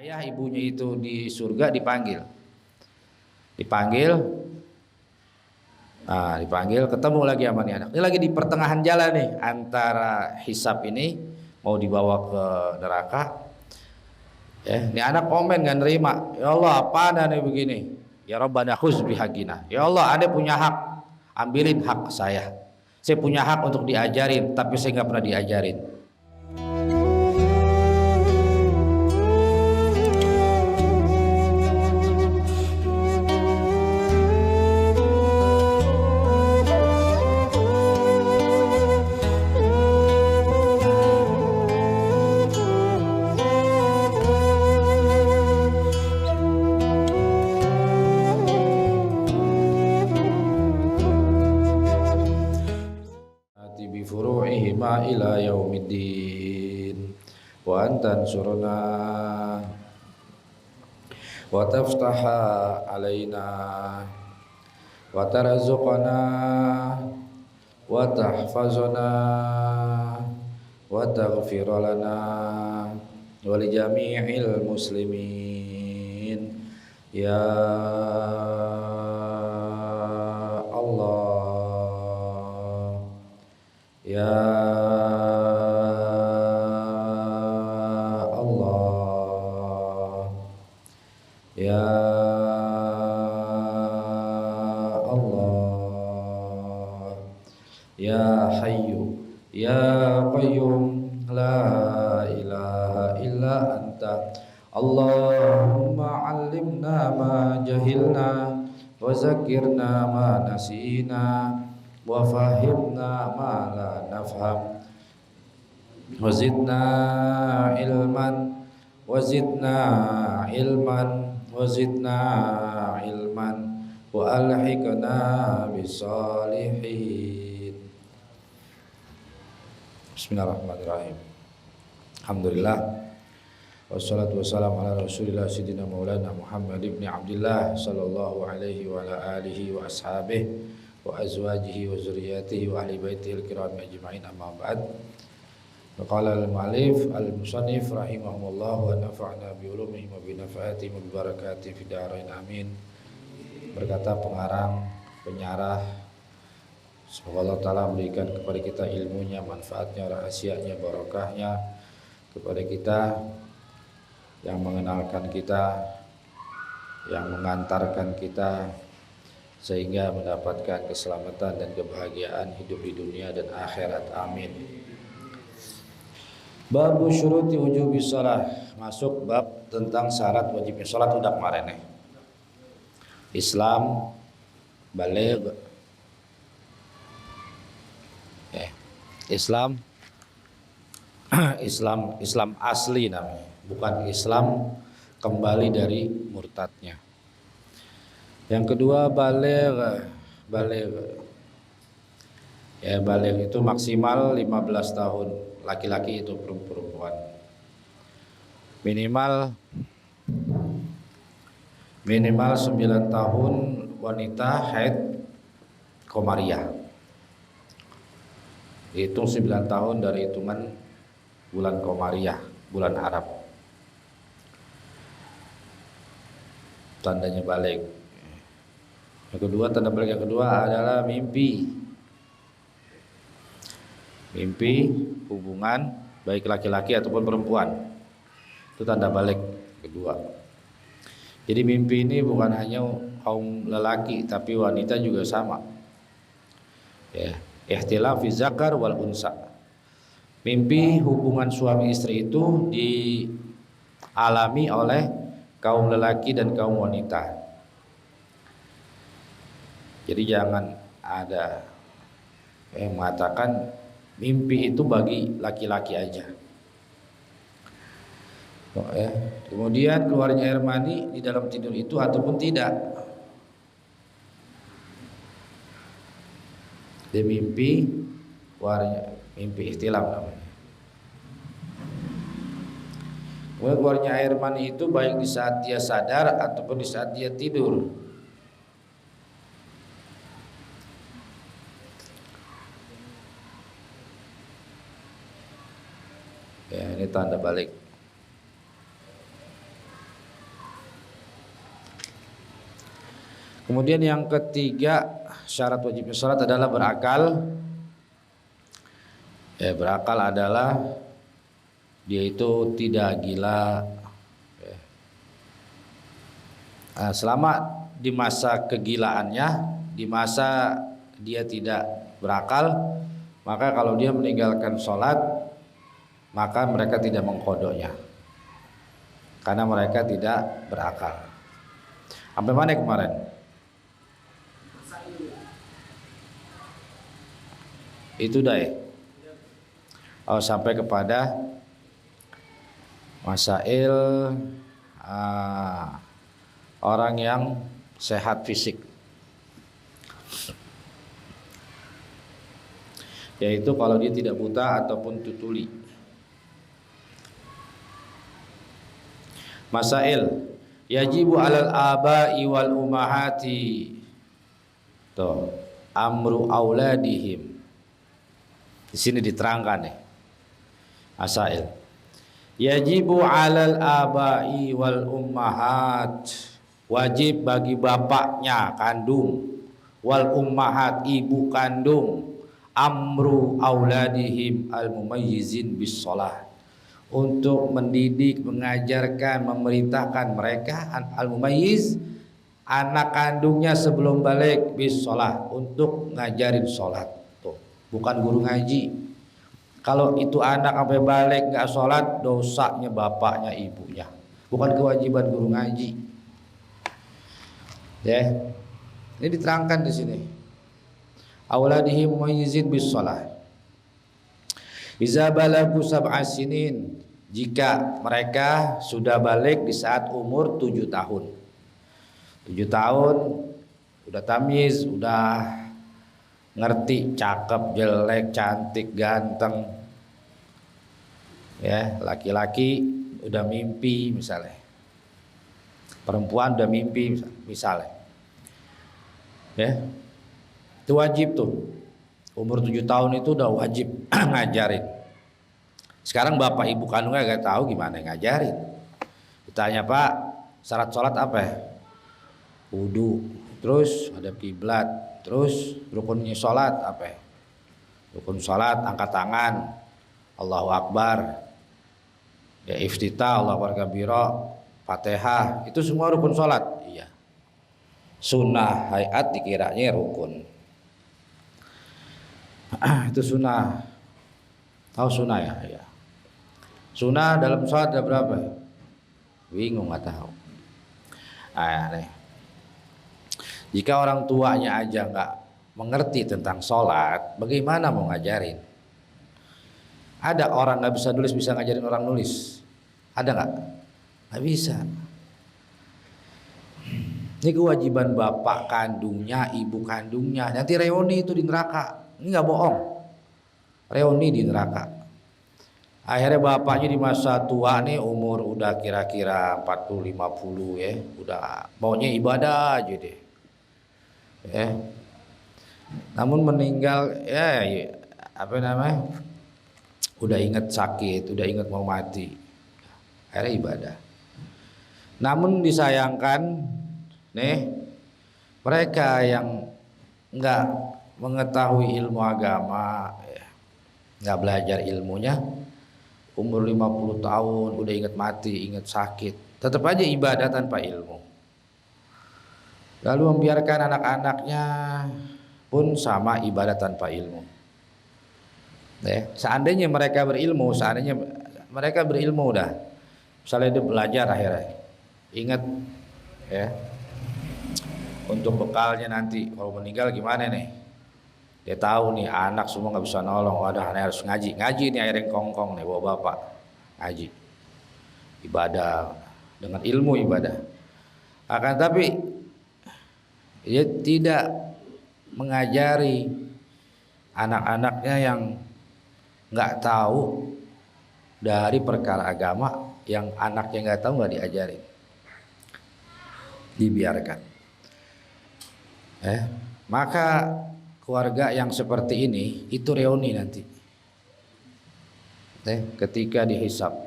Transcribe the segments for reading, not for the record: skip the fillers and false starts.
Ayah ibunya itu di surga dipanggil, dipanggil, dipanggil, ketemu lagi sama nih anak. Ini lagi di pertengahan jalan nih antara hisab ini mau dibawa ke neraka. Ya, ini anak komen nggak nerima. Ya Allah, apa nih begini? Ya Rabbana khuz bihaqina. Ya Allah, Anda punya hak, ambilin hak saya. Saya punya hak untuk diajarin, tapi saya nggak pernah diajarin. Bi furu'ihima ila yaumiddin wa antan surna wa taftaha alaina wa tarzuqana wa tahfazana wa taghfir lana wa li jami'il muslimin ya Allah ya Allah ya Allah ya Hayyu ya Qayyum la ilaha illa anta Allahumma 'allimna ma jahilna wa zakirna ma nasina wa fahimna ma la nafham wa zidna ilman wa zidna ilman wa zidna ilman wa alhiqna bisalihin. Bismillahirrahmanirrahim. Alhamdulillah wassalatu wassalamu ala rasulillah sayyidina maulana Muhammad ibn Abdullah sallallahu alaihi wa ala alihi wa ashabihi wa azwajihi wa zurriyyatihi wa ahli baitihi al-kiram ajma'in, amma ba'd. Qala al-mu'allif al-musannif rahimahullah wa nafa'na bi ulumihi wa bi nafaatihim wa bi barakatihim fid dharain amin. Berkata pengarang, penyarah, semoga Allah Ta'ala memberikan kepada kita ilmunya, manfaatnya, rahasianya, barakahnya, kepada kita, yang mengenalkan kita, yang mengantarkan kita sehingga mendapatkan keselamatan dan kebahagiaan hidup di dunia dan akhirat, amin. Bab syuruti wujubi shalah, masuk bab tentang syarat wajibnya salat. Udah kemarin nih. Islam baligh, Islam Islam asli namanya, bukan Islam kembali dari murtadnya. Yang kedua baligh. Ya, baligh itu maksimal 15 tahun, laki-laki itu perempuan. Minimal 9 tahun wanita haid komariah. Hitung 9 tahun dari hitungan bulan komariah, bulan Arab. Tandanya baligh. Yang kedua, tanda baligh yang kedua adalah mimpi. Mimpi hubungan baik laki-laki ataupun perempuan. Itu tanda baligh kedua. Jadi mimpi ini bukan hanya kaum lelaki tapi wanita juga sama. Ya, ihtilaf fi zakar wal unsa. Mimpi hubungan suami istri itu dialami oleh kaum lelaki dan kaum wanita. Jadi jangan ada yang mengatakan mimpi itu bagi laki-laki aja. Kemudian keluarnya air mani di dalam tidur itu ataupun tidak. Dia mimpi, mimpi ihtilam namanya. Kemudian keluarnya air mani itu baik di saat dia sadar ataupun di saat dia tidur. Ya, ini tanda balik. Kemudian yang ketiga syarat wajibnya salat adalah berakal. Berakal adalah dia itu tidak gila. Selama di masa kegilaannya, di masa dia tidak berakal, maka kalau dia meninggalkan sholat, maka mereka tidak mengkodoknya, karena mereka tidak berakal. Sampai mana kemarin? Itu dah ya. Sampai kepada masail orang yang sehat fisik, yaitu kalau dia tidak buta ataupun tutuli. Masail yajibu alal aba'i wal ummahati amru auladihim. Di sini diterangkan nih masail. Yajibu alal aba'i wal ummahat, wajib bagi bapaknya kandung, wal ummahat ibu kandung, amru auladihim al mumayyizin bis shalah, untuk mendidik, mengajarkan, memerintahkan mereka al mumayyiz anak kandungnya sebelum balik bis shalah, untuk ngajarin sholat. Tuh, bukan guru ngaji. Kalau itu anak sampai balik nggak sholat, dosanya bapaknya ibunya, bukan kewajiban guru ngaji. Ya, ini diterangkan di sini. Auladihim mumayyizin bis shalah. Iza balagu sab'a sinin, jika mereka sudah balik di saat umur 7 tahun. 7 tahun udah tamyiz, udah ngerti cakep, jelek, cantik, ganteng. Ya, laki-laki udah mimpi misalnya. Perempuan udah mimpi misalnya. Ya. Itu wajib tuh. Umur 7 tahun itu udah wajib ngajarin. Sekarang bapak ibu kandungnya gak tahu gimana ngajarin. Ditanya, Pak, syarat sholat apa ya? Wudu, terus ada kiblat, terus rukunnya sholat apa ya? Rukun sholat angkat tangan, Allahu Akbar, ya iftitah, Allahu Akbar kabira, Fatihah, itu semua rukun sholat. Iya. Sunnah hayat dikiranya rukun. Itu sunnah. Tahu sunnah ya? Ya. Sunnah dalam sholat ada berapa? Bingung, nggak tahu. Nih. Jika orang tuanya aja nggak mengerti tentang sholat, bagaimana mau ngajarin? Ada orang nggak bisa nulis bisa ngajarin orang nulis? Ada nggak? Nggak bisa. Ini kewajiban bapak kandungnya, ibu kandungnya. Nanti reuni itu di neraka. Ini nggak bohong. Reuni di neraka. Akhirnya bapaknya di masa tua nih, umur udah kira-kira 40-50 ya, udah maunya ibadah aja deh. Ya. Namun meninggal ya, apa namanya? Udah ingat sakit, udah ingat mau mati. Akhirnya ibadah. Namun disayangkan nih, mereka yang nggak mengetahui ilmu agama, nggak belajar ilmunya, umur 50 tahun udah ingat mati, ingat sakit, tetap aja ibadah tanpa ilmu. Lalu membiarkan anak-anaknya pun sama ibadah tanpa ilmu. Seandainya mereka berilmu, udah, misalnya dia belajar akhirnya, ingat ya, untuk bekalnya nanti kalau meninggal gimana nih, dia tahu nih anak semua nggak bisa nolong, wadah anak harus ngaji nih, akhirnya kongkong nih bawa bapak ngaji, ibadah dengan ilmu ibadah. Akan tapi dia tidak mengajari anak-anaknya yang nggak tahu dari perkara agama, yang anaknya nggak tahu nggak diajarin, dibiarkan. Maka keluarga yang seperti ini itu reuni nanti. Ketika dihisab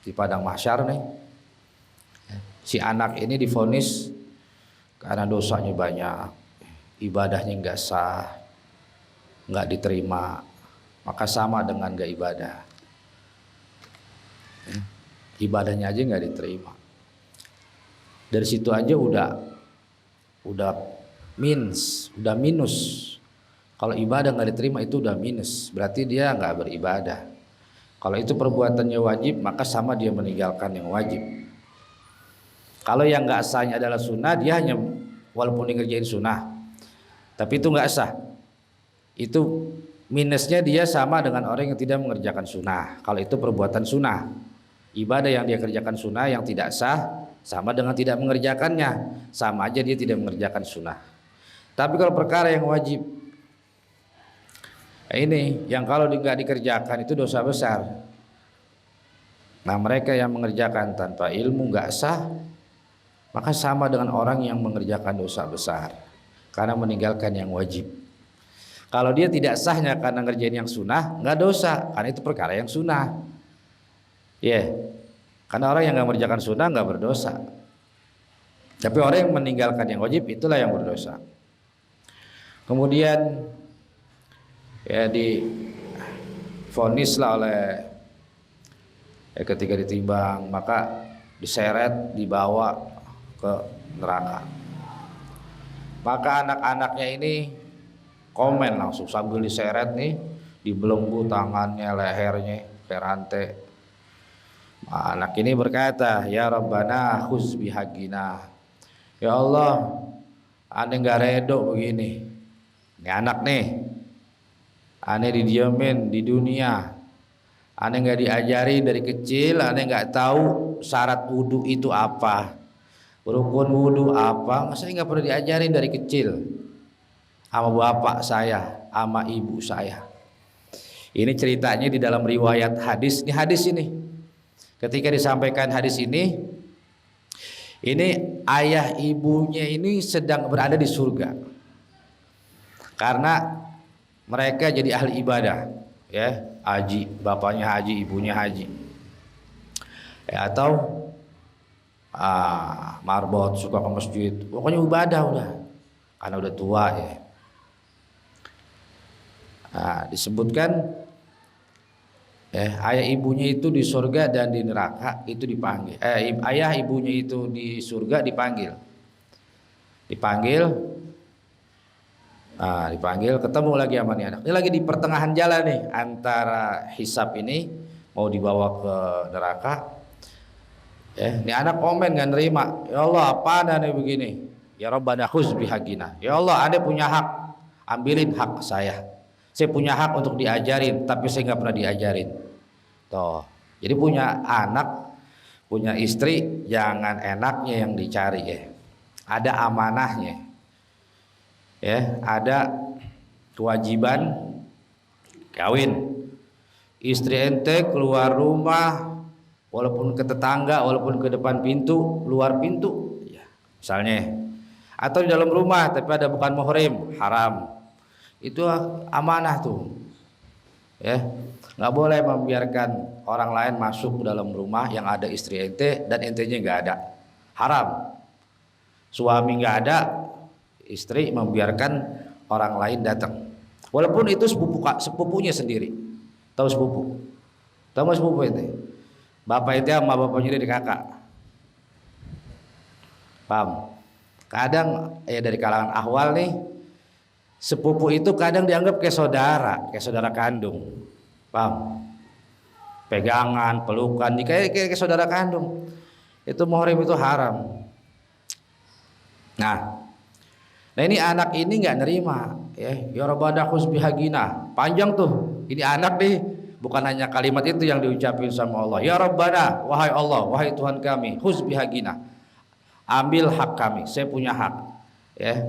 di padang mahsyar nih, si anak ini divonis karena dosanya banyak, ibadahnya nggak sah, nggak diterima, maka sama dengan nggak ibadah. Ibadahnya aja nggak diterima. Dari situ aja udah minus. Kalau ibadah nggak diterima itu udah minus, berarti dia nggak beribadah. Kalau itu perbuatannya wajib, maka sama dia meninggalkan yang wajib. Kalau yang nggak sahnya adalah sunnah, dia hanya walaupun dia ngerjain sunnah, tapi itu nggak sah. Itu minusnya dia sama dengan orang yang tidak mengerjakan sunnah. Kalau itu perbuatan sunnah, ibadah yang dia kerjakan sunnah yang tidak sah sama dengan tidak mengerjakannya, sama aja dia tidak mengerjakan sunnah. Tapi kalau perkara yang wajib, ini yang kalau nggak dikerjakan itu dosa besar. Nah, mereka yang mengerjakan tanpa ilmu nggak sah, maka sama dengan orang yang mengerjakan dosa besar karena meninggalkan yang wajib. Kalau dia tidak sahnya karena ngerjain yang sunnah, nggak dosa, karena itu perkara yang sunnah. Karena orang yang nggak mengerjakan sunnah nggak berdosa. Tapi orang yang meninggalkan yang wajib itulah yang berdosa. Kemudian divonislah oleh ketika ditimbang, maka diseret, dibawa ke neraka. Maka anak-anaknya ini komen langsung sambil diseret nih, dibelenggu tangannya, lehernya, perantai. Anak ini berkata, ya Rabbana khuz bihaqina. Ya Allah, aneh nggak redo begini. Ini anak nih, aneh didiamin di dunia, aneh nggak diajari dari kecil, aneh nggak tahu syarat wudhu itu apa, rukun wudhu apa, saya nggak pernah diajarin dari kecil sama bapak saya, sama ibu saya. Ini ceritanya di dalam riwayat hadis. Ini hadis ini. Ketika disampaikan hadis ini ayah ibunya ini sedang berada di surga. Karena mereka jadi ahli ibadah, ya, haji, bapaknya haji, ibunya haji. Atau marbot, suka ke masjid. Pokoknya ibadah udah. Karena udah tua ya. Disebutkan ayah ibunya itu di surga dan di neraka itu dipanggil. Ayah ibunya itu di surga dipanggil, ketemu lagi sama nih anak. Ini lagi di pertengahan jalan nih antara hisab ini mau dibawa ke neraka. Ini anak komen nggak nerima. Ya Allah, apa aneh begini? Ya Rabbana khuz bihaqina. Ya Allah, aneh punya hak, ambilin hak saya. Saya punya hak untuk diajarin, tapi saya nggak pernah diajarin. Toh, jadi punya anak, punya istri, jangan enaknya yang dicari ya. Ada amanahnya, ya, ada kewajiban kawin. Istri ente keluar rumah, walaupun ke tetangga, walaupun ke depan pintu, luar pintu, ya, misalnya, atau di dalam rumah tapi ada bukan muhrim, haram. Itu amanah tuh, ya, nggak boleh membiarkan orang lain masuk ke dalam rumah yang ada istri ente dan entenya nggak ada, haram. Suami nggak ada, istri membiarkan orang lain datang, walaupun itu sepupunya sendiri. Tahu sepupu? Tahu sepupu ente? Bapak ente sama bapaknya dari kakak, paham? Kadang ya dari kalangan ahwal nih, sepupu itu kadang dianggap kayak saudara kandung, paham? Pegangan, pelukan, kayak saudara kandung. Itu muhrim, itu haram. Nah ini anak ini nggak nerima, ya Rabbana khuz bihaqina. Panjang tuh. Ini anak nih, bukan hanya kalimat itu yang diucapin sama Allah. Ya Rabbana, wahai Allah, wahai Tuhan kami, khuz bihaqina. Ambil hak kami, saya punya hak, ya.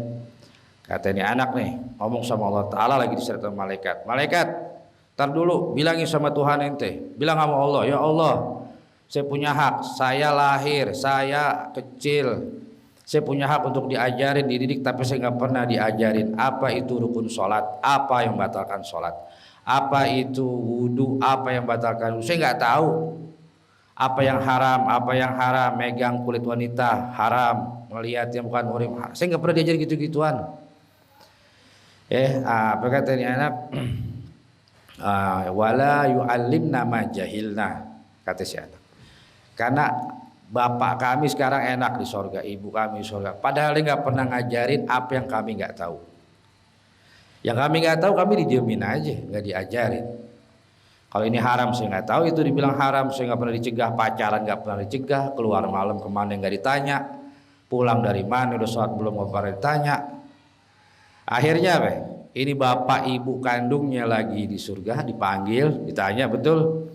Kata ini anak nih ngomong sama Allah Ta'ala lagi disertai malaikat. Malaikat, tar dulu, bilangin sama Tuhan ente, bilang sama Allah, ya Allah, saya punya hak, saya lahir, saya kecil, saya punya hak untuk diajarin, dididik, tapi saya nggak pernah diajarin apa itu rukun sholat, apa yang batalkan sholat, apa itu wudhu, apa yang batalkan wudhu, saya nggak tahu. Apa yang haram, apa yang haram, megang kulit wanita haram, melihat yang bukan muhrim. Saya nggak pernah diajar gitu-gituan. Apa kata ini anak? Wala yu'allimna ma jahilna, kata si anak. Karena bapak kami sekarang enak di sorga, ibu kami di sorga. Padahal dia nggak pernah ngajarin apa yang kami nggak tahu. Yang kami nggak tahu kami didiemin aja, nggak diajarin. Kalau ini haram saya nggak tahu, itu dibilang haram saya nggak pernah dicegah, pacaran nggak pernah dicegah, keluar malam kemana nggak ditanya, pulang dari mana udah sholat belum nggak pernah ditanya. Akhirnya apa? Ini bapak ibu kandungnya lagi di surga dipanggil, ditanya betul,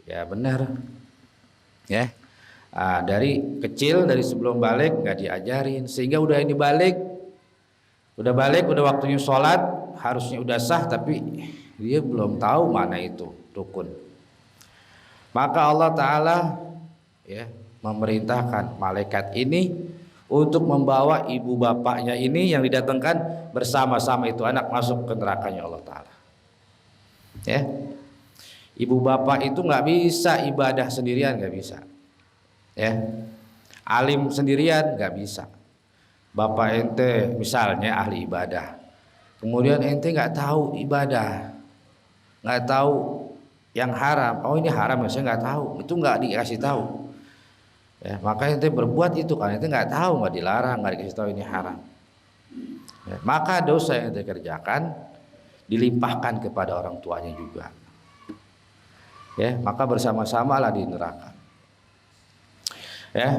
ya benar, ya. Dari kecil dari sebelum balik nggak diajarin, sehingga udah ini balik, udah waktunya sholat harusnya udah sah, tapi dia belum tahu mana itu rukun. Maka Allah Ta'ala ya memerintahkan malaikat ini untuk membawa ibu bapaknya ini yang didatangkan bersama-sama itu anak masuk ke nerakanya Allah Ta'ala. Ya, ibu bapak itu nggak bisa ibadah sendirian, nggak bisa. Ya, alim sendirian nggak bisa. Bapak ente misalnya ahli ibadah, kemudian ente nggak tahu ibadah, nggak tahu yang haram. Oh ini haram ya, saya nggak tahu. Itu nggak dikasih tahu. Ya, maka ente berbuat itu karena ente nggak tahu, nggak dilarang, nggak dikasih tahu ini haram. Ya, maka dosa yang ente kerjakan dilimpahkan kepada orang tuanya juga. Ya, maka bersama-samalah di neraka. Ya,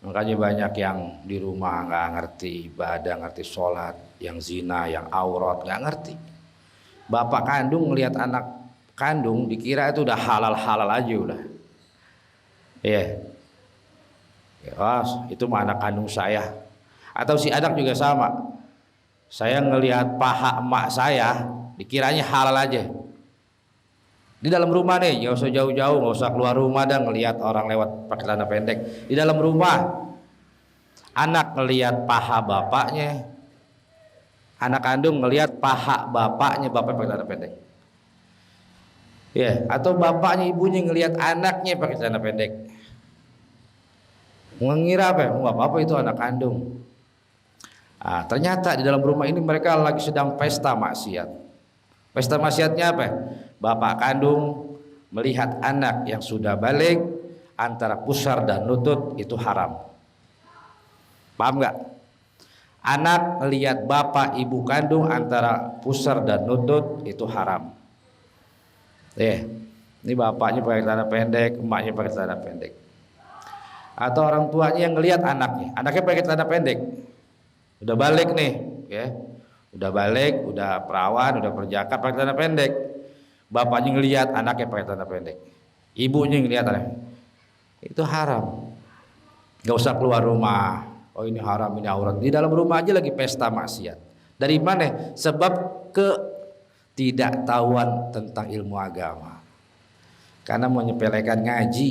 makanya banyak yang di rumah nggak ngerti ibadah, ngerti sholat, yang zina, yang aurat nggak ngerti. Bapak kandung ngelihat anak kandung dikira itu udah halal aja udah. Iya. Ya, itu mah anak kandung saya. Atau si anak juga sama. Saya ngelihat paha emak saya dikiranya halal aja. Di dalam rumah nih, nggak usah jauh-jauh, nggak usah keluar rumah dan ngelihat orang lewat pakai celana pendek. Di dalam rumah, anak ngelihat paha bapaknya, anak kandung ngelihat paha bapaknya, bapak pakai celana pendek. Ya, atau bapaknya ibunya ngelihat anaknya pakai celana pendek. Mengira apa? Apa itu anak kandung. Ternyata di dalam rumah ini mereka lagi sedang pesta maksiat. Pesta maksiatnya apa? Bapak kandung melihat anak yang sudah balik antara pusar dan lutut itu haram. Paham nggak? Anak melihat bapak ibu kandung antara pusar dan lutut itu haram. Ini bapaknya pakai celana pendek, emaknya pakai celana pendek. Atau orang tuanya yang ngelihat anaknya pakai celana pendek, udah balik nih, ya, udah balik, udah perawan, udah perjaka pakai celana pendek. Bapaknya ngelihat anaknya pakai celana pendek, ibunya ngelihat anaknya, itu haram. Gak usah keluar rumah. Oh ini haram, ini aurat. Di dalam rumah aja lagi pesta maksiat. Dari mana? Sebab ketidaktahuan tentang ilmu agama. Karena mau nyepelekan ngaji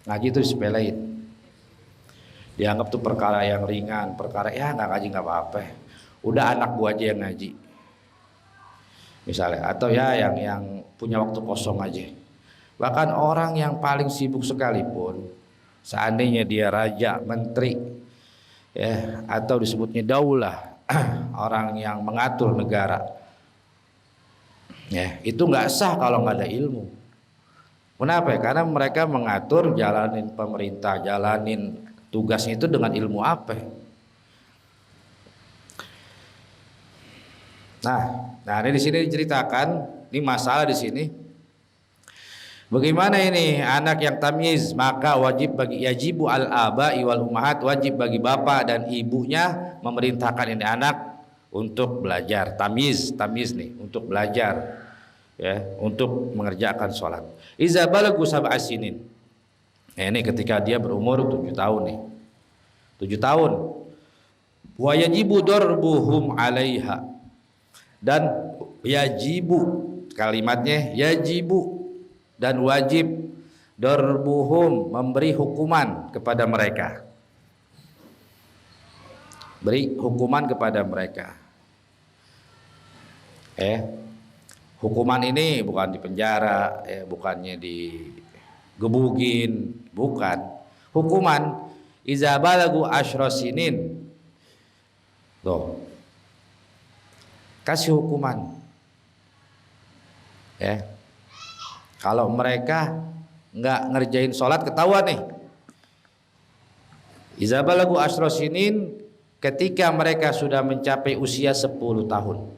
itu disepelein. Dianggap tuh perkara yang ringan, perkara ya nggak ngaji nggak apa-apa. Udah anak gua aja yang ngaji, misalnya, atau ya yang punya waktu kosong aja. Bahkan orang yang paling sibuk sekalipun, seandainya dia raja, menteri, ya, atau disebutnya daulah, orang yang mengatur negara, ya, itu nggak sah kalau nggak ada ilmu. Kenapa? Karena mereka mengatur, jalanin pemerintah, jalanin tugasnya itu dengan ilmu apa? Nah ini di sini diceritakan, ini masalah di sini. Bagaimana ini anak yang tamyiz? Maka wajib bagi yajibu al-aba'i wal ummahat, wajib bagi bapak dan ibunya memerintahkan ini anak untuk belajar. Tamyiz nih untuk belajar, ya, untuk mengerjakan sholat. Iza balagu sab'a sinin. Ini ketika dia berumur 7 tahun nih. 7 tahun. Wa yajibu darbuhum 'alaiha. Dan yajibu, kalimatnya yajibu, dan wajib darbuhum, memberi hukuman kepada mereka. Beri hukuman kepada mereka. Hukuman ini bukan di penjara, bukannya di gebugin, bukan. Hukuman iza balagu asyra sinin. Tuh. Kasih hukuman. Ya. Kalau mereka nggak ngerjain sholat ketahuan nih. Iza balagu asyra sinin, ketika mereka sudah mencapai usia 10 tahun.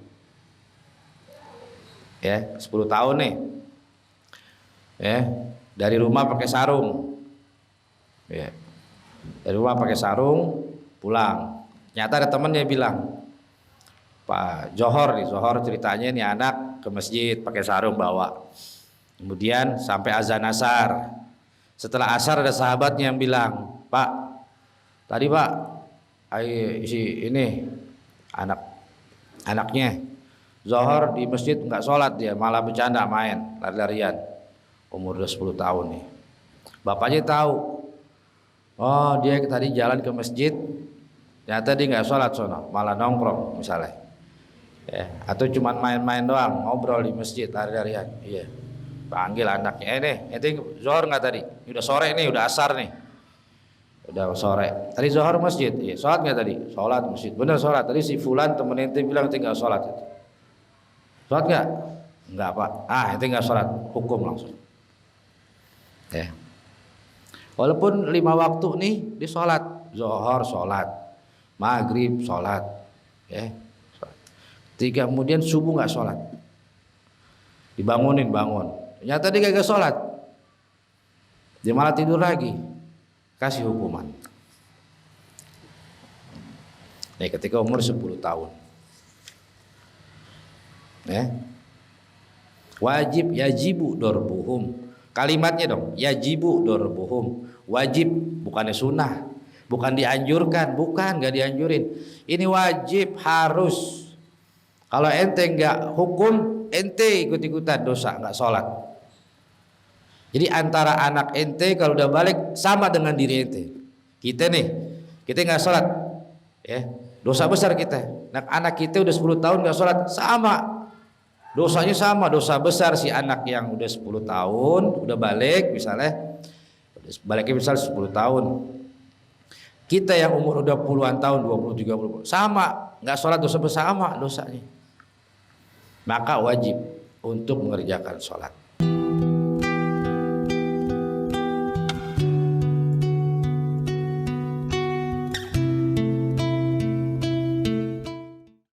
Ya, 10 tahun nih. Ya, dari rumah pakai sarung. Ya. Dari rumah pakai sarung, pulang. Nyata ada temennya bilang, Pak Johor nih, Johor ceritanya nih anak ke masjid pakai sarung bawa. Kemudian sampai azan asar. Setelah asar ada sahabatnya yang bilang, Pak, tadi Pak, ini anaknya Zohor di masjid nggak sholat, dia malah bercanda main lari-larian. Umur udah 10 tahun nih. Bapaknya tahu, oh dia tadi jalan ke masjid, ternyata dia nggak sholat sono, malah nongkrong misalnya. Ya, atau cuma main-main doang, ngobrol di masjid lari-larian. Iya. Panggil anaknya, itu Zohor nggak tadi? Udah sore nih, udah asar nih. Udah sore. Tadi Zohor masjid, iya. Sholat nggak tadi? Sholat masjid. Bener sholat. Tadi si Fulan temen ente bilang tinggal sholat. Sholat nggak? Nggak Pak. Ente nggak sholat, hukum langsung. Ya. Walaupun 5 waktu nih di sholat, Zohor sholat, maghrib sholat, ya. Ketika kemudian subuh nggak sholat, dibangunin bangun. Ternyata dia gak sholat, dia malah tidur lagi. Kasih hukuman. Nih ketika umur 10 tahun. Ya. Wajib yajibu dorbuhum. Kalimatnya dong, yajibu dorbuhum. Wajib, bukannya sunnah, bukan dianjurkan, bukan, gak dianjurin. Ini wajib, harus. Kalau ente nggak hukum, ente ikut-ikutan dosa, nggak sholat. Jadi antara anak ente kalau udah balik sama dengan diri ente. Kita nih, kita nggak sholat, ya dosa besar kita. Nah, anak kita udah 10 tahun nggak sholat, sama dosanya, sama dosa besar si anak yang udah 10 tahun udah balik misalnya, baliknya misalnya 10 tahun. Kita yang umur udah puluhan tahun, 20, 30, sama nggak sholat, dosa bersama dosanya. Maka wajib untuk mengerjakan sholat.